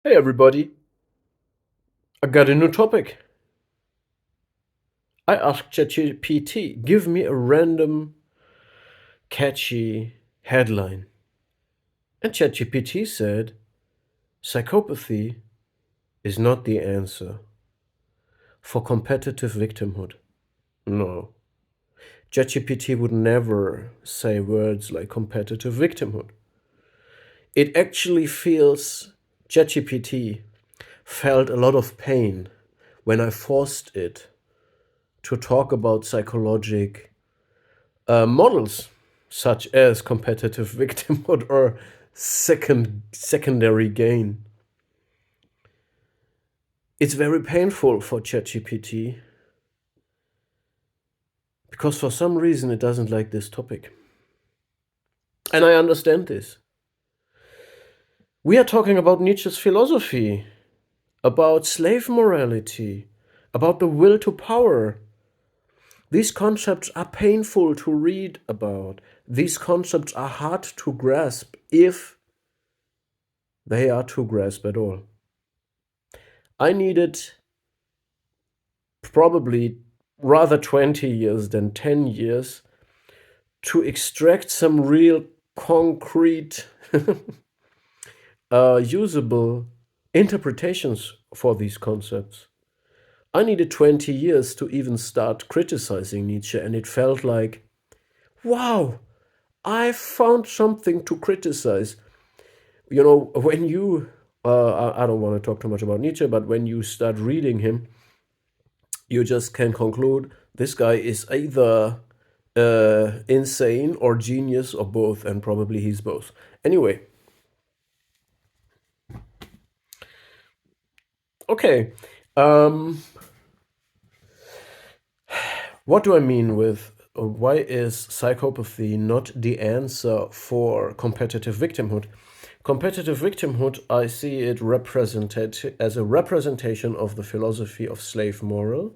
Hey everybody, I got a new topic. I asked ChatGPT, give me a random, catchy headline. And ChatGPT said, psychopathy is not the answer for competitive victimhood. No. ChatGPT would never say words like competitive victimhood. It actually ChatGPT felt a lot of pain when I forced it to talk about psychologic models such as competitive victimhood or secondary gain. It's very painful for ChatGPT because for some reason it doesn't like this topic. And I understand this. We are talking about Nietzsche's philosophy, about slave morality, about the will to power. These concepts are painful to read about. These concepts are hard to grasp if they are to grasp at all. I needed probably rather 20 years than 10 years to extract some real concrete usable interpretations for these concepts. I needed 20 years to even start criticizing Nietzsche, and it felt like, wow, I found something to criticize. You know, when you, I don't want to talk too much about Nietzsche, but when you start reading him, you just can conclude this guy is either insane or genius or both, and probably he's both. Anyway, okay. Um, what do I mean with why is psychopathy not the answer for competitive victimhood? Competitive victimhood, I see it represented as a representation of the philosophy of slave moral.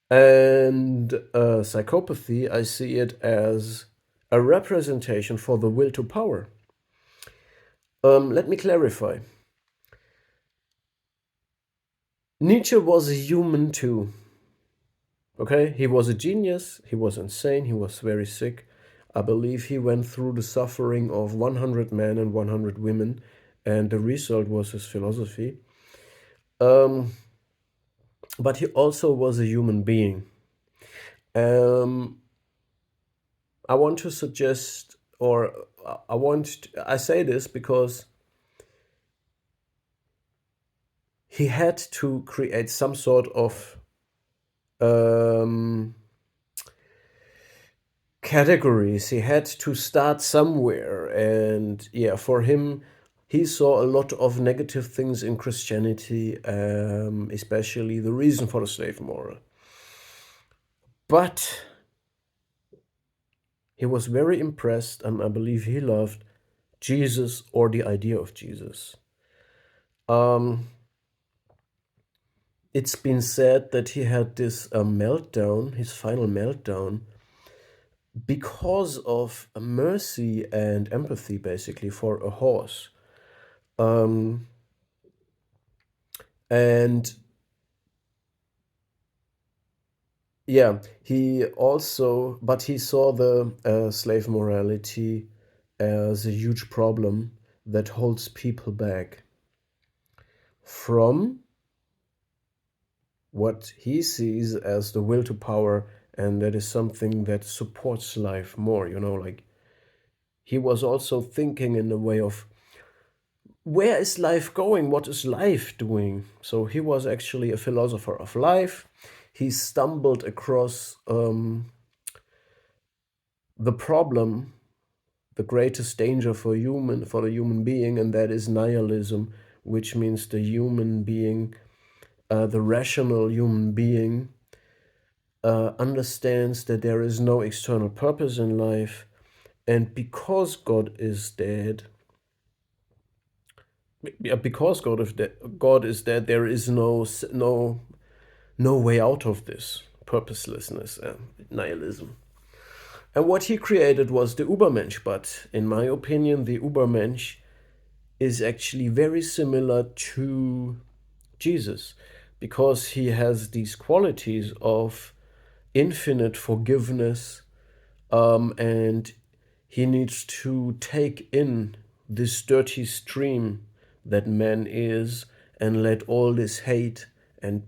And psychopathy, I see it as a representation for the will to power. Let me clarify. Nietzsche was a human too. Okay, he was a genius, he was insane, he was very sick. I believe he went through the suffering of 100 men and 100 women, and the result was his philosophy. Um, but he also was a human being. Um, I want to suggest, or I say this because he had to create some sort of categories. He had to start somewhere. And yeah, for him, he saw a lot of negative things in Christianity, especially the reason for the slave moral. But he was very impressed, and I believe he loved Jesus or the idea of Jesus. It's been said that he had this meltdown, his final meltdown, because of mercy and empathy, basically, for a horse. And yeah, but he saw the slave morality as a huge problem that holds people back from what he sees as the will to power, and that is something that supports life more, like he was also thinking in the way of where is life going? What is life doing? So he was actually a philosopher of life. He stumbled across the problem, the greatest danger for the human being, and that is nihilism, which means the human being, the rational human being, understands that there is no external purpose in life, and because God is dead, God is dead, there is no way out of this purposelessness and nihilism. And what he created was the Übermensch, but in my opinion, the Übermensch is actually very similar to Jesus, because he has these qualities of infinite forgiveness, and he needs to take in this dirty stream that man is and let all this hate and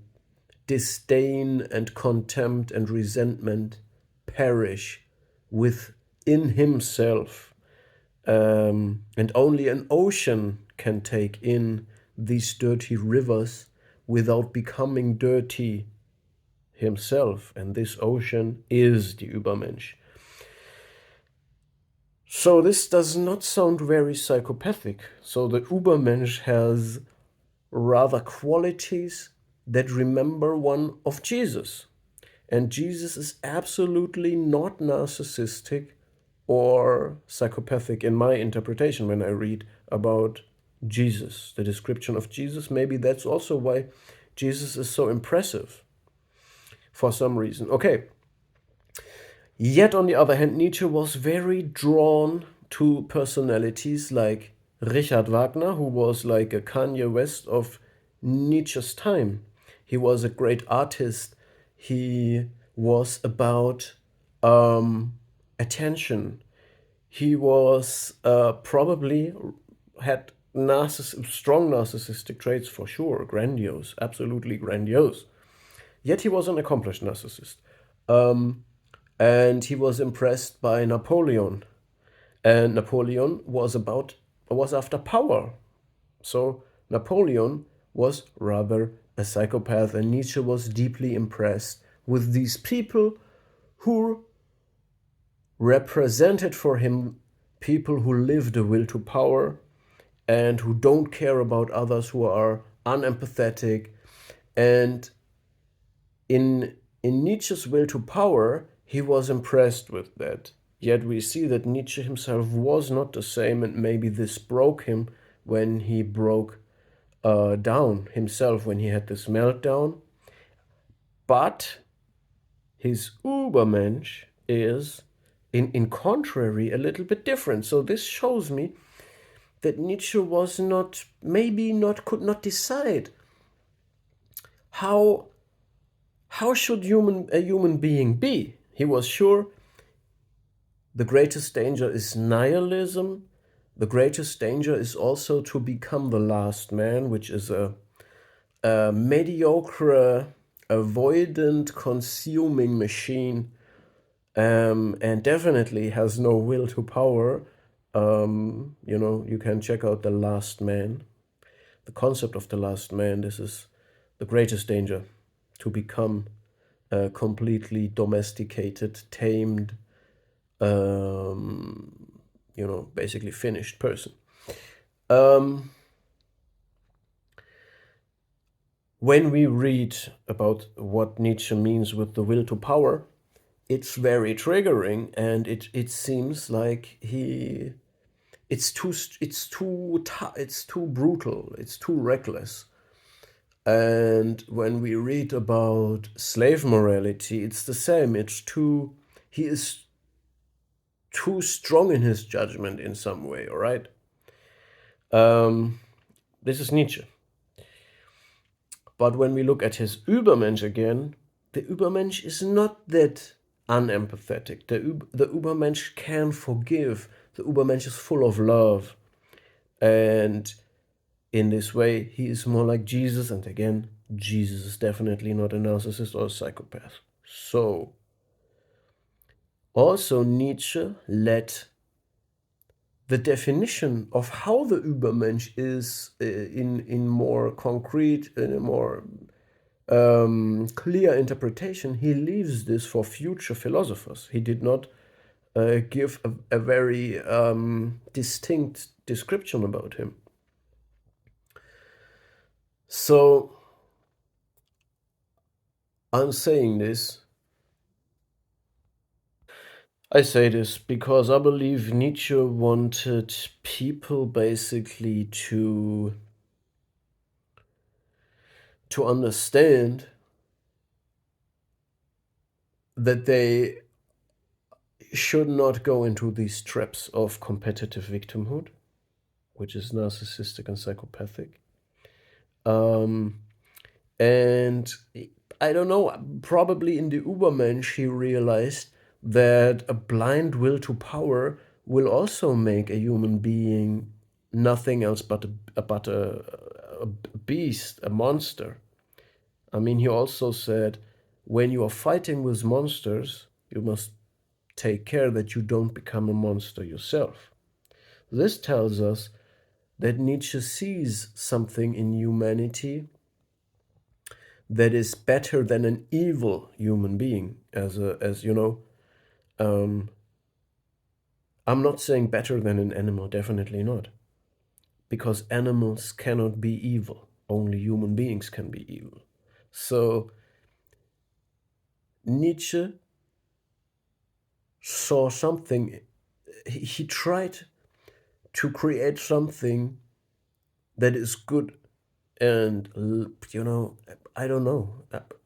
disdain and contempt and resentment perish within himself. And only an ocean can take in these dirty rivers without becoming dirty himself. And this ocean is the Übermensch. So this does not sound very psychopathic. So the Übermensch has rather qualities that remember one of Jesus. And Jesus is absolutely not narcissistic or psychopathic in my interpretation when I read about Jesus, the description of Jesus. Maybe that's also why Jesus is so impressive for some reason. Okay. Yet, on the other hand, Nietzsche was very drawn to personalities like Richard Wagner, who was like a Kanye West of Nietzsche's time. He was a great artist. He was about attention. He was probably had strong narcissistic traits for sure, grandiose, absolutely grandiose. Yet he was an accomplished narcissist. And he was impressed by Napoleon. And Napoleon was after power. So Napoleon was rather a psychopath, and Nietzsche was deeply impressed with these people who represented for him people who live the will to power and who don't care about others, who are unempathetic. And in Nietzsche's will to power, he was impressed with that. Yet we see that Nietzsche himself was not the same, and maybe this broke him when he broke down himself, when he had this meltdown. But his Übermensch is, in contrary, a little bit different. So this shows me that Nietzsche was not, maybe not, could not decide how should a human being be. He was sure the greatest danger is nihilism. The greatest danger is also to become the last man, which is a mediocre, avoidant, consuming machine, and definitely has no will to power. You can check out The Last Man. The concept of the last man, this is the greatest danger, to become a completely domesticated, tamed, basically finished person. When we read about what Nietzsche means with the will to power, it's very triggering, and it seems like it's too brutal, it's too reckless. And when we read about slave morality, it's the same. He is too strong in his judgment in some way, all right? This is Nietzsche. But when we look at his Übermensch again, the Übermensch is not that unempathetic. The Übermensch can forgive. The Übermensch is full of love. And in this way, he is more like Jesus. And again, Jesus is definitely not a narcissist or a psychopath. So, also Nietzsche let the definition of how the Übermensch is in more concrete, in a more clear interpretation, he leaves this for future philosophers. He did not give a very distinct description about him. So I'm saying this. I say this because I believe Nietzsche wanted people basically to understand that they should not go into these traps of competitive victimhood, which is narcissistic and psychopathic. Um, and I don't know, probably in the Übermensch he realized that a blind will to power will also make a human being nothing else but a beast, a monster. I mean, he also said, when you are fighting with monsters, you must take care that you don't become a monster yourself. This tells us that Nietzsche sees something in humanity that is better than an evil human being. As you know, I'm not saying better than an animal, definitely not, because animals cannot be evil. Only human beings can be evil. So Nietzsche saw something. He tried to create something that is good, and I don't know.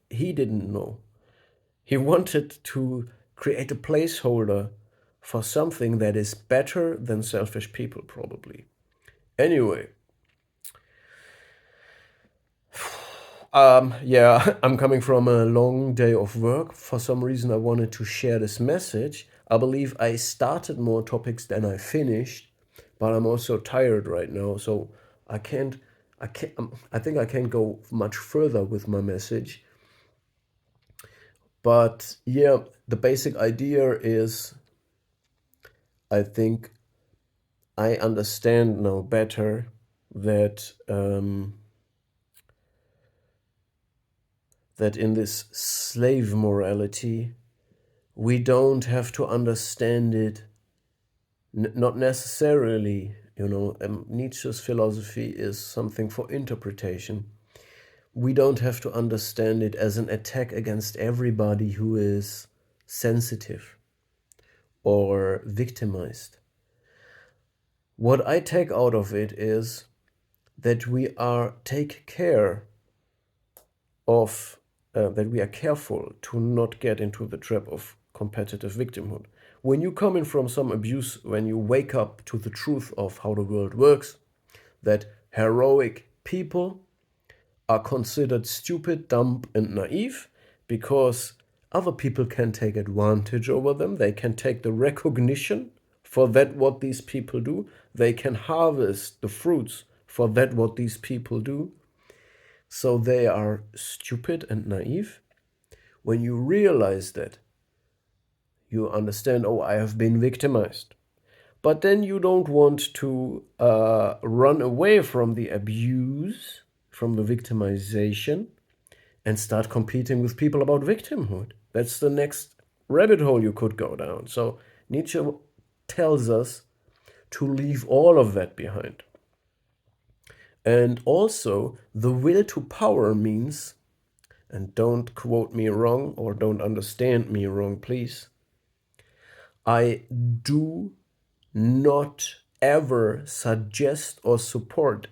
He didn't know. He wanted to create a placeholder for something that is better than selfish people, probably. Anyway, yeah, I'm coming from a long day of work. For some reason, I wanted to share this message. I believe I started more topics than I finished, but I'm also tired right now, so I can't. I think I can't go much further with my message. But yeah, the basic idea is, I think I understand now better that that in this slave morality, we don't have to understand it. Not necessarily, Nietzsche's philosophy is something for interpretation. We don't have to understand it as an attack against everybody who is sensitive or victimized. What I take out of it is that we are that we are careful to not get into the trap of competitive victimhood. When you come in from some abuse, when you wake up to the truth of how the world works, that heroic people are considered stupid, dumb, and naive because other people can take advantage over them. They can take the recognition for that what these people do. They can harvest the fruits for that what these people do. So they are stupid and naive. When you realize that, you understand, oh, I have been victimized. But then you don't want to run away from the abuse, from the victimization, and start competing with people about victimhood. That's the next rabbit hole you could go down. So Nietzsche tells us to leave all of that behind. And also, the will to power means, and don't quote me wrong or don't understand me wrong, please, I do not ever suggest or support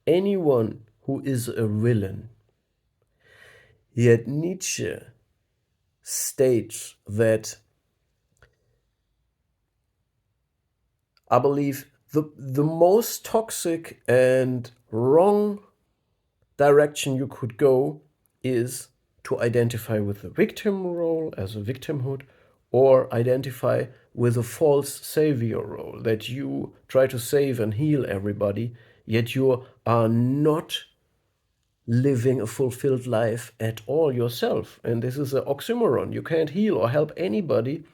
anyone who is a villain. Yet Nietzsche states that I believe the most toxic and wrong direction you could go is to identify with the victim role as a victimhood, or identify with a false savior role, that you try to save and heal everybody, yet you are not living a fulfilled life at all yourself. And this is an oxymoron. You can't heal or help anybody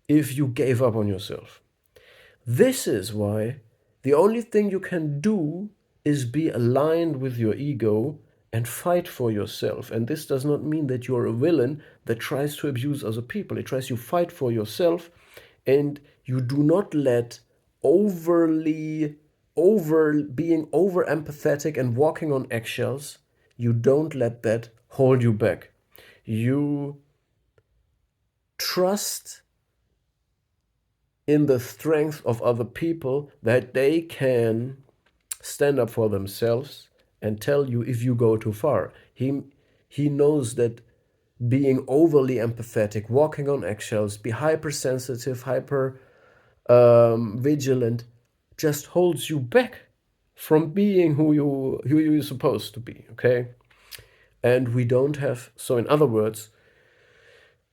if you gave up on yourself. This is why the only thing you can do is be aligned with your ego and fight for yourself. And this does not mean that you're a villain that tries to abuse other people. It tries to fight for yourself, and you do not let being over empathetic and walking on eggshells, you don't let that hold you back. You trust in the strength of other people, that they can stand up for themselves and tell you if you go too far. He knows that being overly empathetic, walking on eggshells, be hypersensitive, hyper vigilant, just holds you back. from being who you're supposed to be, okay? And we don't have, so in other words,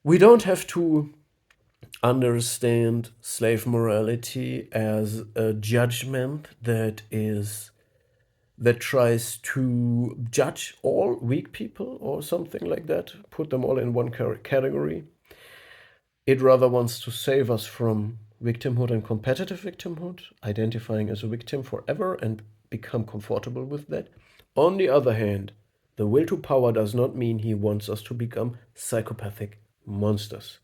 we don't have to understand slave morality as a judgment that tries to judge all weak people or something like that, put them all in one category. It rather wants to save us from victimhood and competitive victimhood, identifying as a victim forever and become comfortable with that. On the other hand, the will to power does not mean he wants us to become psychopathic monsters.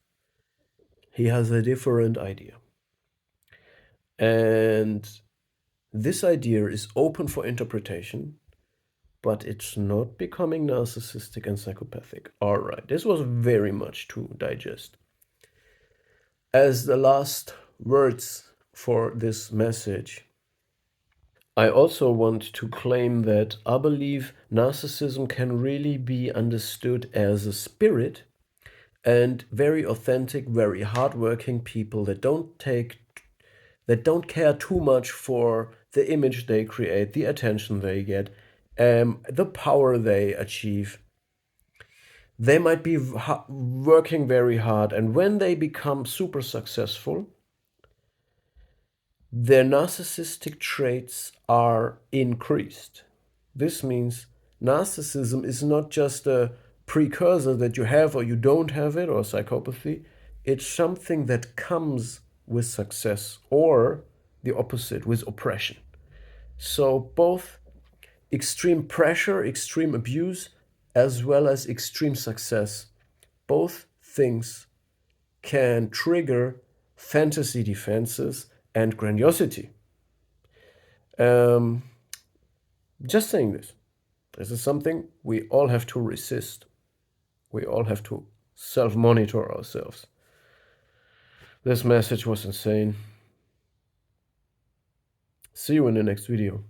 He has a different idea. And this idea is open for interpretation, but it's not becoming narcissistic and psychopathic. All right, this was very much to digest. As the last words for this message, I also want to claim that I believe narcissism can really be understood as a spirit, and very authentic, very hardworking people that don't care too much for the image they create, the attention they get, the power they achieve. They might be working very hard, and when they become super successful, their narcissistic traits are increased. This means narcissism is not just a precursor that you have or you don't have it, or psychopathy. It's something that comes with success, or the opposite, with oppression. So both extreme pressure, extreme abuse, as well as extreme success, both things can trigger fantasy defenses and grandiosity. Just saying this. This is something we all have to resist. We all have to self-monitor ourselves. This message was insane. See you in the next video.